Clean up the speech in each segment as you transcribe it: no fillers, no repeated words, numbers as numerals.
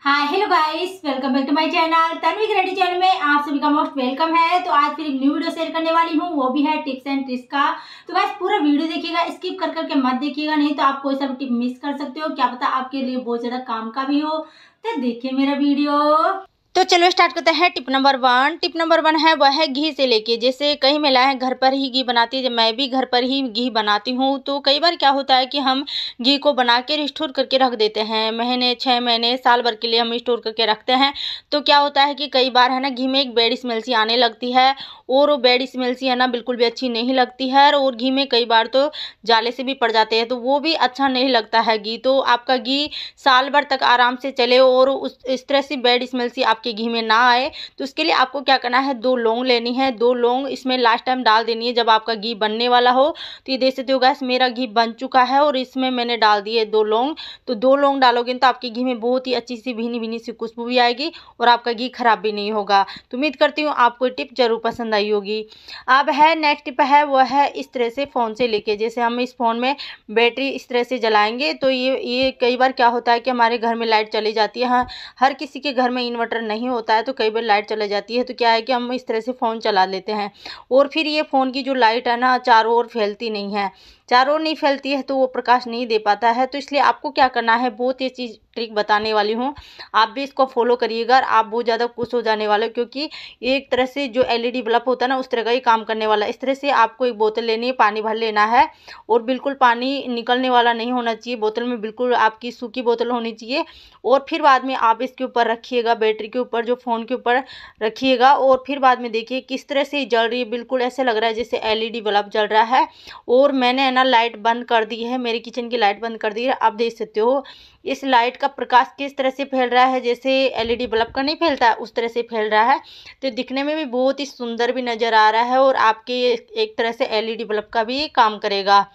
Hi hello guys, welcome back to my channel Tanvi creative channel में आप सभी का मोस्ट वेलकम है। तो आज फिर एक न्यू वीडियो शेयर करने वाली हूँ, वो भी है टिप्स एंड ट्रिक्स का। तो गाइस पूरा वीडियो देखिएगा, स्किप कर करके मत देखिएगा, नहीं तो आप कोई सा टिप मिस कर सकते हो। क्या पता आपके लिए बहुत ज्यादा काम का भी हो। तो देखिए मेरा वीडियो। तो चलो स्टार्ट करते हैं। Tip number 1। टिप नंबर 1 है वह है घी से लेके। जैसे कई महिलाएं घर पर ही घी बनाती है, जब मैं भी घर पर ही घी बनाती हूँ तो कई बार क्या होता है कि हम घी को बना के स्टोर करके रख देते हैं। महीने 6 महीने साल भर के लिए हम स्टोर करके रखते हैं। तो क्या होता है कि कई बार है ना घी में एक बैड स्मेल सी आने लगती है, और वो बैड स्मेल सी है ना बिल्कुल भी अच्छी नहीं लगती है। और घी में कई बार तो जाले से भी पड़ जाते हैं, तो वो भी अच्छा नहीं लगता है घी। तो आपका घी साल भर तक आराम से चले और इस तरह से बैड स्मेल सी आपके घी में ना आए, तो उसके लिए आपको क्या करना है, 2 लौंग लेनी है। 2 लौंग इसमें लास्ट टाइम डाल देनी है जब आपका घी बनने वाला हो। तो ये देख सकते हो गैस, मेरा घी बन चुका है और इसमें मैंने डाल दिए 2 लौंग। तो 2 लौंग डालोगे तो आपके घी में बहुत ही अच्छी सी भीनी भीनी सी खुशबू भी आएगी और आपका घी खराब भी नहीं होगा। तो उम्मीद करती हूँ आपको टिप जरूर पसंद आई होगी। अब है नेक्स्ट टिप है वह है इस तरह से फ़ोन से लेके। जैसे हम इस फ़ोन में बैटरी इस तरह से जलाएंगे तो ये कई बार क्या होता है कि हमारे घर में लाइट चली जाती है। हाँ, हर किसी के घर में इन्वर्टर नहीं होता है, तो कई बार लाइट चली जाती है। तो क्या है कि हम इस तरह से फ़ोन चला लेते हैं और फिर ये फ़ोन की जो लाइट है ना चारों ओर फैलती नहीं है, चारों ओर नहीं फैलती है तो वो प्रकाश नहीं दे पाता है। तो इसलिए आपको क्या करना है, बहुत ही चीज़ ट्रिक बताने वाली हूँ, आप भी इसको फॉलो करिएगा और आप बहुत ज़्यादा खुश हो जाने वाले हो, क्योंकि एक तरह से जो एलईडी बल्ब होता है ना उस तरह का ही काम करने वाला है। इस तरह से आपको एक बोतल लेनी है, पानी भर लेना है और बिल्कुल पानी निकलने वाला नहीं होना चाहिए बोतल में, बिल्कुल आपकी सूखी बोतल होनी चाहिए। और फिर बाद में आप इसके ऊपर रखिएगा, बैटरी के ऊपर जो फ़ोन के ऊपर रखिएगा, और फिर बाद में देखिए किस तरह से जल रही है। बिल्कुल ऐसे लग रहा है जैसे एलईडी बल्ब जल रहा है। और मैंने है ना लाइट बंद कर दी है, मेरी किचन की लाइट बंद कर दी है। आप देख सकते हो इस लाइट का प्रकाश किस तरह से फैल रहा है, जैसे एलईडी बल्ब का नहीं फैलता है उस तरह से फैल रहा है। तो दिखने में भी बहुत ही सुंदर भी नज़र आ रहा है और आपके एक तरह से एलईडी बल्ब का भी काम करेगा।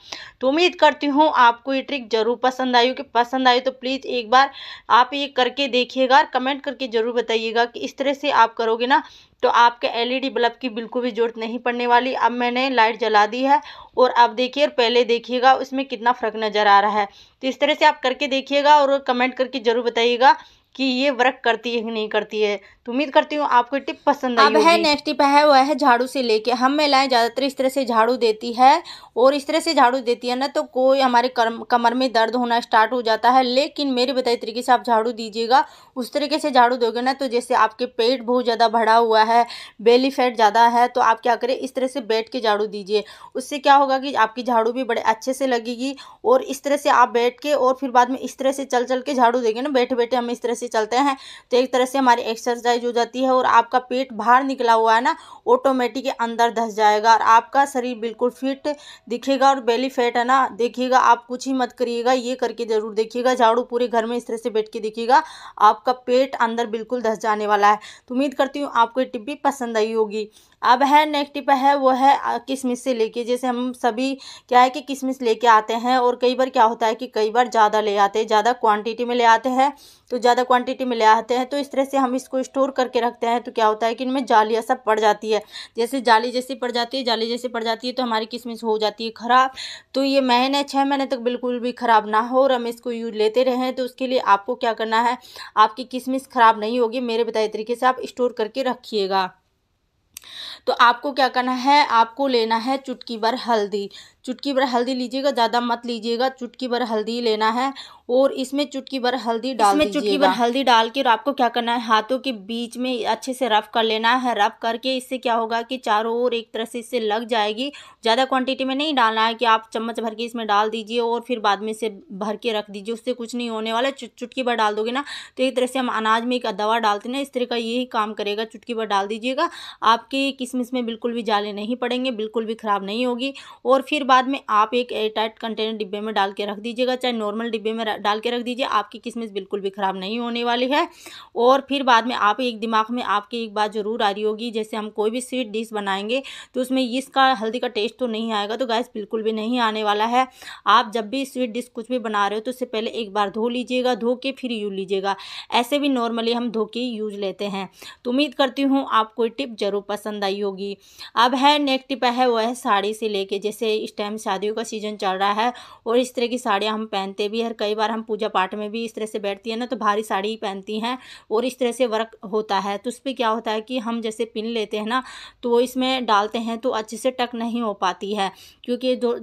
तो उम्मीद करती हूँ आपको ये ट्रिक जरूर पसंद आई होगी। पसंद आई तो प्लीज़ एक बार आप ये करके देखिएगा और कमेंट करके ज़रूर बताइएगा कि इस तरह से आप करोगे ना तो आपके एलईडी बल्ब की बिल्कुल भी ज़रूरत नहीं पड़ने वाली। अब मैंने लाइट जला दी है और अब देखिए और पहले देखिएगा उसमें कितना फ़र्क नज़र आ रहा है। तो इस तरह से आप करके देखिएगा और कमेंट करके ज़रूर बताइएगा कि ये वर्क करती है कि नहीं करती है। तो उम्मीद करती हूँ आपको टिप पसंद आई होगी। अब है नेक्स्ट टिप है वह है झाड़ू से लेके। हम महिलाएं ज़्यादातर इस तरह से झाड़ू देती है, और इस तरह से झाड़ू देती है ना तो कोई हमारे कमर में दर्द होना स्टार्ट हो जाता है। लेकिन मेरे बताए तरीके से आप झाड़ू दीजिएगा, उस तरीके से झाड़ू दोगे ना तो जैसे आपके पेट बहुत ज़्यादा बढ़ा हुआ है, बेली फैट ज़्यादा है, तो आप क्या करें, इस तरह से बैठ के झाड़ू दीजिए। उससे क्या होगा कि आपकी झाड़ू भी बड़े अच्छे से लगेगी। और इस तरह से आप बैठ के और फिर बाद में इस तरह से चल चल के झाड़ू देंगे ना, बैठे बैठे हम इस तरह से चलते हैं तो एक तरह से हमारी एक्सरसाइज हो जाती है और आपका पेट बाहर निकला हुआ है ना ऑटोमेटिक अंदर धस जाएगा और आपका शरीर बिल्कुल फिट दिखेगा। और बेली फैट है ना देखिएगा, आप कुछ ही मत करिएगा, ये करके जरूर देखिएगा, झाड़ू पूरे घर में इस तरह से बैठ के देखिएगा, आपका पेट अंदर बिल्कुल धस जाने वाला है। तो उम्मीद करती हूँ आपको ये टिप भी पसंद आई होगी। अब है नेक्स्ट टिप है वो है किशमिश से लेके। जैसे हम सभी क्या है कि किशमिश लेके आते हैं और कई बार क्या होता है कि कई बार ज़्यादा ले आते हैं, ज़्यादा क्वांटिटी में ले आते हैं। तो ज़्यादा क्वांटिटी में ले आते हैं तो इस तरह से हम इसको स्टोर करके रखते हैं, तो क्या होता है कि इनमें जालियाँ सब पड़ जाती है। जैसे जाली जैसी पड़ जाती है, जाली जैसी पड़ जाती है तो हमारी किशमिश हो जाती है ख़राब। तो ये महीने 6 महीने तक बिल्कुल भी ख़राब ना हो और हम इसको यूज लेते रहें, तो उसके लिए आपको क्या करना है, आपकी किशमिश ख़राब नहीं होगी, मेरे बताए तरीके से आप स्टोर करके रखिएगा। तो आपको क्या करना है, आपको लेना है चुटकी भर हल्दी। चुटकी भर हल्दी लीजिएगा, ज़्यादा मत लीजिएगा, चुटकी भर हल्दी लेना है और इसमें चुटकी भर हल्दी डाल दीजिएगा। चुटकी भर हल्दी डाल के और आपको क्या करना है, हाथों के बीच में अच्छे से रफ कर लेना है। रफ करके इससे क्या होगा कि चारों ओर एक तरह से इससे लग जाएगी। ज़्यादा क्वांटिटी में नहीं डालना है कि आप चम्मच भर के इसमें डाल दीजिए और फिर बाद में से भर के रख दीजिए, उससे कुछ नहीं होने वाला। चुटकी भर डाल दोगे ना तो एक तरह से हम अनाज में एक दवा डालते हैं ना, इस तरह का यही काम करेगा। चुटकी भर डाल दीजिएगा, आपके किशमिश में बिल्कुल भी जाले नहीं पड़ेंगे, बिल्कुल भी ख़राब नहीं होगी। और फिर बाद में आप एक एयरटाइट कंटेनर डिब्बे में डाल के रख दीजिएगा, चाहे नॉर्मल डिब्बे में डाल के रख दीजिए, आपकी किशमिश बिल्कुल भी ख़राब नहीं होने वाली है। और फिर बाद में आप एक दिमाग में आपकी एक बात ज़रूर आ रही होगी, जैसे हम कोई भी स्वीट डिश बनाएंगे तो उसमें इसका हल्दी का टेस्ट तो नहीं आएगा। तो गैस बिल्कुल भी नहीं आने वाला है। आप जब भी स्वीट डिश कुछ भी बना रहे हो तो उससे पहले एक बार धो लीजिएगा, धो के फिर यूज लीजिएगा। ऐसे भी नॉर्मली हम धो के यूज लेते हैं। तो उम्मीद करती हूँ आपको टिप जरूर पसंद आई होगी। अब है नेक्स्ट टिप है वो है साड़ी से लेके। जैसे इस टाइम टाइम शादियों का सीज़न चल रहा है और इस तरह की साड़ियाँ हम पहनते भी हैं। कई बार हम पूजा पाठ में भी इस तरह से बैठती है ना तो भारी साड़ी ही पहनती हैं और इस तरह से वर्क होता है। तो उस पर क्या होता है कि हम जैसे पिन लेते हैं ना तो वो इसमें डालते हैं तो अच्छे से टक नहीं हो पाती है, क्योंकि जो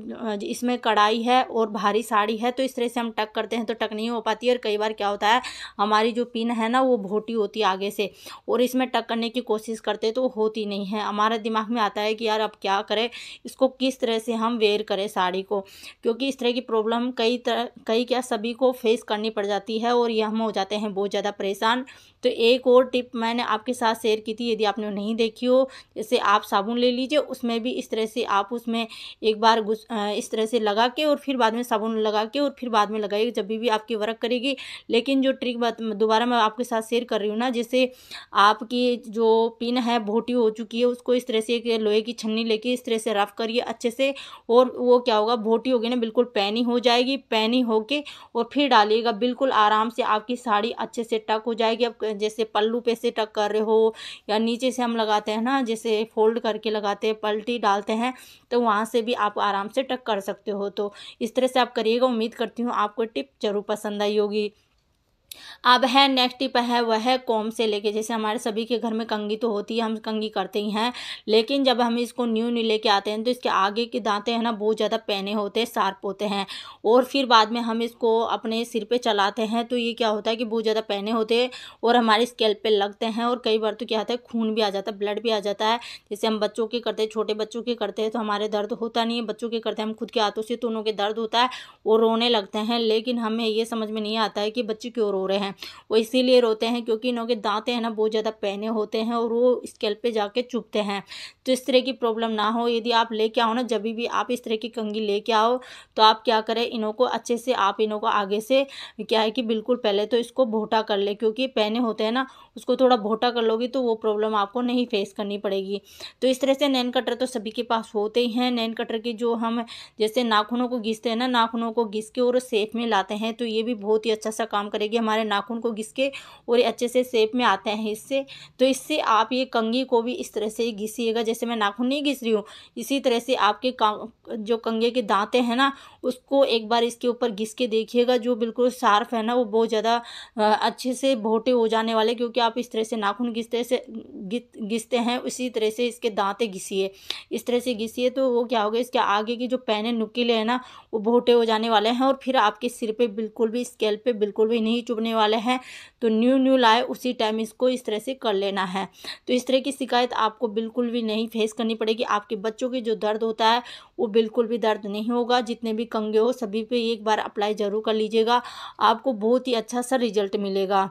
इसमें कढ़ाई है और भारी साड़ी है तो इस तरह से हम टक करते हैं तो टक नहीं हो पाती है। और कई बार क्या होता है हमारी जो पिन है ना वो भोटी होती है आगे से और इसमें टक करने की कोशिश करते तो होती नहीं है। हमारे दिमाग में आता है कि यार अब क्या करें, इसको किस तरह से हम वेयर करें साड़ी को, क्योंकि इस तरह की प्रॉब्लम कई क्या सभी को फेस करनी पड़ जाती है और ये हम हो जाते हैं बहुत ज़्यादा परेशान। तो एक और टिप मैंने आपके साथ शेयर की थी, यदि आपने नहीं देखी हो, जैसे आप साबुन ले लीजिए, उसमें भी इस तरह से आप उसमें एक बार इस तरह से लगा के और फिर बाद में साबुन लगा के और फिर बाद में लगाइए जब भी आपकी वर्क करेगी। लेकिन जो ट्रिक बात दोबारा मैं आपके साथ शेयर कर रही हूँ ना, जैसे आपकी जो पिन है भोटी हो चुकी है उसको इस तरह से एक लोहे की छन्नी लेके इस तरह से रफ करिए अच्छे से, और वो क्या होगा भोटी होगी ना बिल्कुल पैनी हो जाएगी। पैनी होके और फिर डालिएगा, बिल्कुल आराम से आपकी साड़ी अच्छे से टक हो जाएगी। अब जैसे पल्लू पे से टक कर रहे हो या नीचे से हम लगाते हैं ना, जैसे फोल्ड करके लगाते हैं, पलटी डालते हैं, तो वहाँ से भी आप आराम से टक कर सकते हो। तो इस तरह से आप करिएगा। उम्मीद करती हूँ आपको टिप जरूर पसंद आई होगी। अब है नेक्स्ट टिप है वह है कॉम से लेके, जैसे हमारे सभी के घर में कंघी तो होती है, हम कंघी करते ही हैं, लेकिन जब हम इसको न्यू लेके आते हैं तो इसके आगे के दांते हैं ना बहुत ज़्यादा पैने होते हैं, शार्प होते हैं, और फिर बाद में हम इसको अपने सिर पे चलाते हैं तो ये क्या होता है कि बहुत ज़्यादा पैने होते हैं और हमारे स्कैल्प पे लगते हैं, और कई बार तो क्या होता है खून भी आ जाता है, ब्लड भी आ जाता है। जैसे हम बच्चों के करते हैं, छोटे बच्चों के करते हैं तो हमारे दर्द होता नहीं है, बच्चों के करते हैं हम खुद के हाथों से तो उनके दर्द होता है, वो रोने लगते हैं। लेकिन हमें ये समझ में नहीं आता है कि बच्चे क्यों रो रहे हैं, वो इसीलिए रोते हैं क्योंकि इनों के दांत हैं ना बहुत ज़्यादा पैने होते हैं और वो स्कैल्प पे जाके चुभते हैं। तो इस तरह की प्रॉब्लम ना हो, यदि आप लेके आओ ना, जब भी आप इस तरह की कंघी लेके आओ तो आप क्या करें, इनों को अच्छे से आप इनों को आगे से क्या है कि बिल्कुल पहले तो इसको भोटा कर ले, क्योंकि पैने होते हैं ना उसको थोड़ा भोटा कर लोगी तो वो प्रॉब्लम आपको नहीं फेस करनी पड़ेगी। तो इस तरह से नैन कटर तो सभी के पास होते ही हैं। नैन कटर की जो हम जैसे नाखूनों को घिसते हैं ना, नाखूनों को घिस के और शेप में लाते हैं, तो ये भी बहुत ही अच्छा सा काम करेगी। हमारे नाखून को घिस के और ये अच्छे से शेप में आते हैं इससे। तो इससे आप ये कंघी को भी इस तरह से घिसिएगा, जैसे मैं नाखून नहीं घिस रही हूँ, इसी तरह से आपके जो कंघे के दांते हैं ना उसको एक बार इसके ऊपर घिस के देखिएगा, जो बिल्कुल शार्प है ना वो बहुत ज़्यादा अच्छे से भोटे हो जाने वाले, क्योंकि आप इस तरह से नाखून घिसते हैं उसी तरह से इसके दांते घिसिए, इस तरह से घिसिए तो वो क्या होगा, इसके आगे की जो पैने नुकीले हैं ना वो भोटे हो जाने वाले हैं और फिर आपके सिर पे बिल्कुल भी स्कैल्प पे बिल्कुल भी नहीं चुभने वाले हैं। तो न्यू लाए उसी टाइम इसको इस तरह से कर लेना है। तो इस तरह की शिकायत आपको बिल्कुल भी नहीं फेस करनी पड़ेगी। आपके बच्चों के जो दर्द होता है वो बिल्कुल भी दर्द नहीं होगा। जितने भी कंघे हो सभी पे एक बार अप्लाई ज़रूर कर लीजिएगा, आपको बहुत ही अच्छा सा रिजल्ट मिलेगा।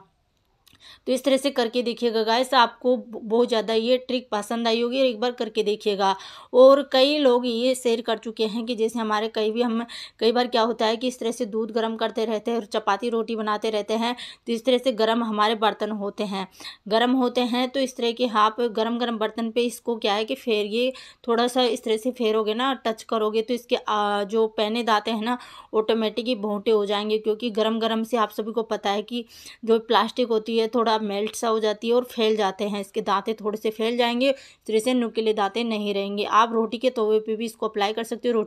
तो इस तरह से करके देखिएगा गाइस, आपको बहुत ज़्यादा ये ट्रिक पसंद आई होगी, एक बार करके देखिएगा। और कई लोग ये शेयर कर चुके हैं कि जैसे हमारे कई बार क्या होता है कि इस तरह से दूध गर्म करते रहते हैं और चपाती रोटी बनाते रहते हैं, तो इस तरह से गर्म हमारे बर्तन होते हैं तो इस तरह के आप गर्म बर्तन पे इसको क्या है कि फेरिए, थोड़ा सा इस तरह से फेरोगे ना, टच करोगे तो इसके जो पैने दाते हैं ना ऑटोमेटिक ही भोंटे हो जाएंगे, क्योंकि गरम से आप सभी को पता है कि जो प्लास्टिक होती है थोड़ा मेल्ट सा हो जाती है और फैल जाते हैं, इसके दांते थोड़े से फैल जाएंगे, तो इसे नुकीले दांते नहीं रहेंगे। आप रोटी के तवे पे भी इसको अप्लाई कर सकते हो।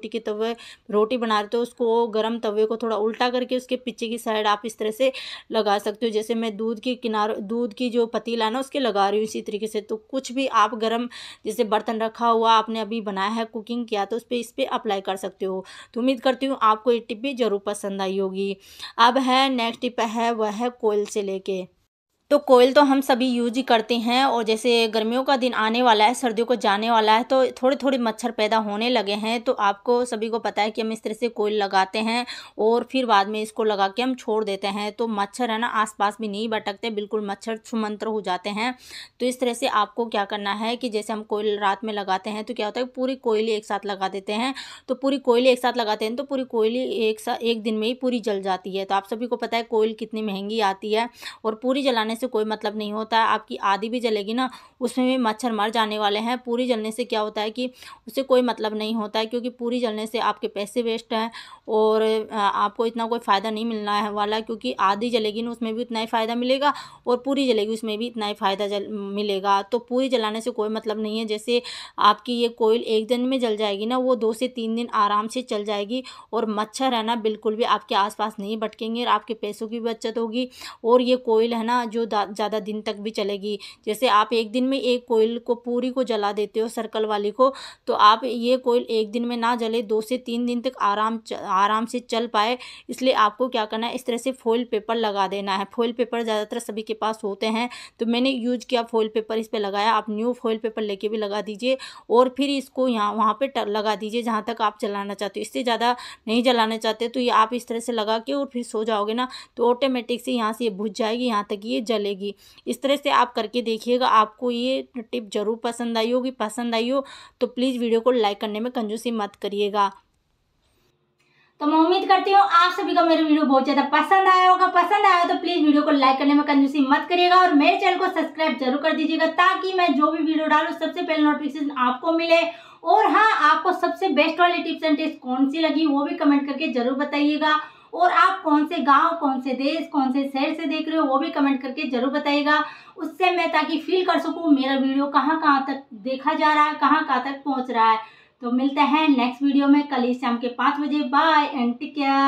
रोटी बना रहे हो तो उसको गर्म तवे को थोड़ा उल्टा करके उसके पीछे की साइड आप इस तरह से लगा सकते हो, जैसे मैं दूध की जो पतीला ना उसके लगा रही हूँ इसी तरीके से। तो कुछ भी आप गर्म जैसे बर्तन रखा हुआ आपने अभी बनाया है, कुकिंग किया, तो इस पर अप्लाई कर सकते हो। तो उम्मीद करती हूँ आपको ये टिप भी जरूर पसंद आई होगी। अब है नेक्स्ट टिप है वह है कोयल से लेके। तो कोयल तो हम सभी यूज ही करते हैं, और जैसे गर्मियों का दिन आने वाला है, सर्दियों को जाने वाला है, तो थोड़े मच्छर पैदा होने लगे हैं। तो आपको सभी को पता है कि हम इस तरह से कोयल लगाते हैं और फिर बाद में इसको लगा के हम छोड़ देते हैं, तो मच्छर है ना आसपास भी नहीं भटकते, बिल्कुल मच्छर छुमंतर हो जाते हैं। तो इस तरह से आपको क्या करना है कि जैसे हम कोयल रात में लगाते हैं तो क्या होता है पूरी कोयली एक साथ लगा देते हैं, तो पूरी कोयली एक साथ लगाते हैं तो पूरी कोयली एक दिन में ही पूरी जल जाती है। तो आप सभी को पता है कोयल कितनी महंगी आती है, और पूरी जलाने से कोई मतलब नहीं होता है। आपकी आधी भी जलेगी ना, उसमें भी मच्छर मर जाने वाले हैं। पूरी जलने से क्या होता है कि उससे कोई मतलब नहीं होता है, क्योंकि पूरी जलने से आपके पैसे वेस्ट हैं और आपको इतना कोई फ़ायदा नहीं मिलना है वाला, क्योंकि आधी जलेगी ना उसमें भी उतना ही फ़ायदा मिलेगा और पूरी जलेगी उसमें भी इतना ही फ़ायदा मिलेगा। तो पूरी जलाने से कोई मतलब नहीं है। जैसे आपकी ये कोयल एक दिन में जल जाएगी ना, वो 2 से 3 दिन आराम से चल जाएगी और मच्छर है ना बिल्कुल भी आपके आसपास नहीं भटकेंगे और आपके पैसों की बचत होगी। और ये कोयल है ना जो ज़्यादा दिन तक भी चलेगी। जैसे आप एक दिन में एक कोयल को पूरी को जला देते हो सर्कल वाली को, तो आप ये कोयल एक दिन में ना जले, 2 से 3 दिन तक आराम से चल पाए। इसलिए आपको क्या करना है, इस तरह से फॉइल पेपर लगा देना है। फॉइल पेपर ज़्यादातर सभी के पास होते हैं, तो मैंने यूज़ किया फॉइल पेपर, इस पे लगाया। आप न्यू फॉइल पेपर लेके भी लगा दीजिए और फिर इसको यहाँ वहाँ पे लगा दीजिए जहाँ तक आप जलाना चाहते हो। इससे ज़्यादा नहीं जलाना चाहते तो ये आप इस तरह से लगा के और फिर सो जाओगे ना, तो ऑटोमेटिक से यहाँ से ये बुझ जाएगी, यहाँ तक ये जलेगी। इस तरह से आप करके देखिएगा, आपको ये टिप ज़रूर पसंद आई होगी। पसंद आई हो तो प्लीज़ वीडियो को लाइक करने में कंजूसी मत करिएगा। तो मैं उम्मीद करती हूँ आप सभी को मेरी वीडियो बहुत ज़्यादा पसंद आया होगा। पसंद आया हो तो प्लीज़ वीडियो को लाइक करने में कंजूसी मत करिएगा और मेरे चैनल को सब्सक्राइब जरूर कर दीजिएगा, ताकि मैं जो भी वीडियो डालूँ सबसे पहले नोटिफिकेशन आपको मिले। और हाँ, आपको सबसे बेस्ट वाली टिप्स एंड ट्रिक्स कौन सी लगी वो भी कमेंट करके जरूर बताइएगा। और आप कौन से गाँव, कौन से देश, कौन से शहर से देख रहे हो वो भी कमेंट करके जरूर बताइएगा। उससे मैं ताकि फील कर सकूँ मेरा वीडियो कहाँ कहाँ तक देखा जा रहा है, कहाँ कहाँ तक पहुँच रहा है। तो मिलते हैं नेक्स्ट वीडियो में कल ही शाम के 5 बजे। Bye and take care.